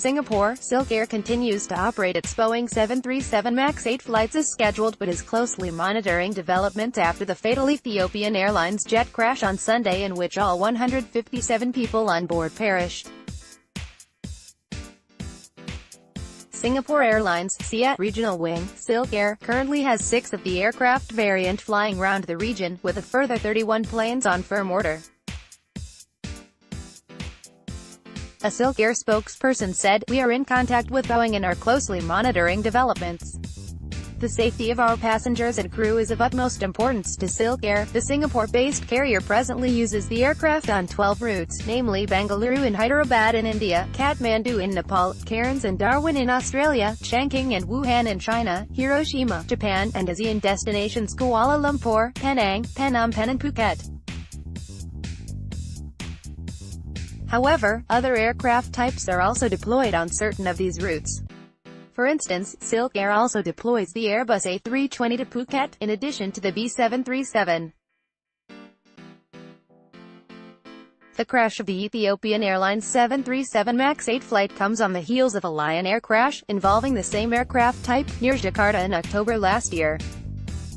Singapore, SilkAir continues to operate its Boeing 737 MAX 8 flights as scheduled but is closely monitoring developments after the fatal Ethiopian Airlines jet crash on Sunday in which all 157 people on board perished. Singapore Airlines SIA regional wing, SilkAir, currently has 6 of the aircraft variant flying round the region, with a further 31 planes on firm order. A SilkAir spokesperson said, "We are in contact with Boeing and are closely monitoring developments. The safety of our passengers and crew is of utmost importance to SilkAir." The Singapore-based carrier presently uses the aircraft on 12 routes, namely Bengaluru and Hyderabad in India, Kathmandu in Nepal, Cairns and Darwin in Australia, Chongqing and Wuhan in China, Hiroshima, Japan, and ASEAN destinations Kuala Lumpur, Penang, Phnom Penh and Phuket. However, other aircraft types are also deployed on certain of these routes. For instance, SilkAir also deploys the Airbus A320 to Phuket, in addition to the B737. The crash of the Ethiopian Airlines 737 MAX 8 flight comes on the heels of a Lion Air crash, involving the same aircraft type, near Jakarta in October last year.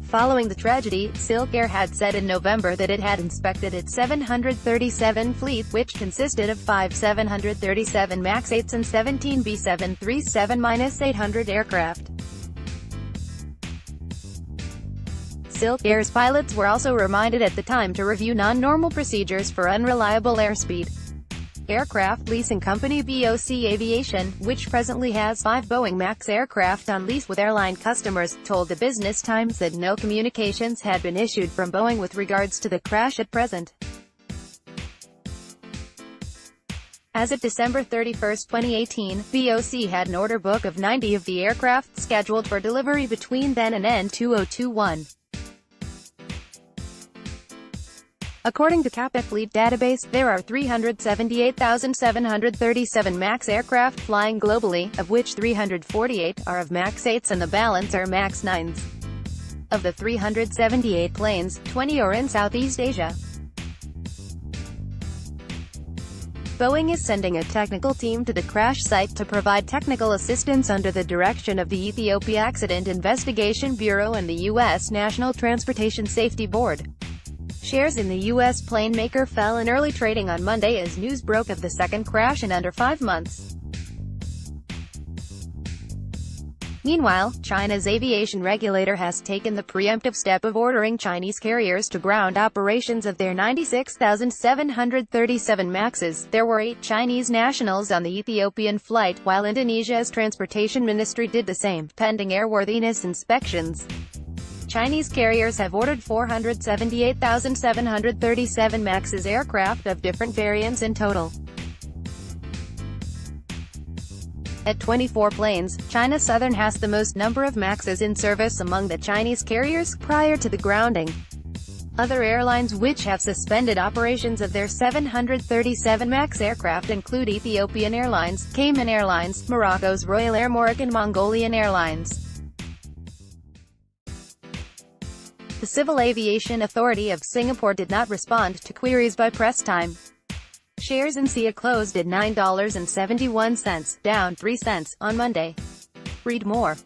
Following the tragedy, SilkAir had said in November that it had inspected its 737 fleet, which consisted of 5 737 MAX 8s and 17 B737-800 aircraft. SilkAir's pilots were also reminded at the time to review non-normal procedures for unreliable airspeed. Aircraft leasing company BOC Aviation, which presently has 5 Boeing MAX aircraft on lease with airline customers, told the Business Times that no communications had been issued from Boeing with regards to the crash at present. As of December 31, 2018, BOC had an order book of 90 of the aircraft scheduled for delivery between then and end 2021. According to CAPA Fleet Database, there are 378,737 MAX aircraft flying globally, of which 348 are of MAX 8s and the balance are MAX 9s. Of the 378 planes, 20 are in Southeast Asia. Boeing is sending a technical team to the crash site to provide technical assistance under the direction of the Ethiopia Accident Investigation Bureau and the U.S. National Transportation Safety Board. Shares in the U.S. plane maker fell in early trading on Monday as news broke of the second crash in under 5 months. Meanwhile, China's aviation regulator has taken the preemptive step of ordering Chinese carriers to ground operations of their 96,737 MAXs. There were 8 Chinese nationals on the Ethiopian flight, while Indonesia's transportation ministry did the same, pending airworthiness inspections. Chinese carriers have ordered 478,737 MAXs aircraft of different variants in total. At 24 planes, China Southern has the most number of MAXs in service among the Chinese carriers, prior to the grounding. Other airlines which have suspended operations of their 737 MAX aircraft include Ethiopian Airlines, Cayman Airlines, Morocco's Royal Air Maroc and Mongolian Airlines. The Civil Aviation Authority of Singapore did not respond to queries by press time. Shares in SIA closed at $9.71, down 3 cents, on Monday. Read more.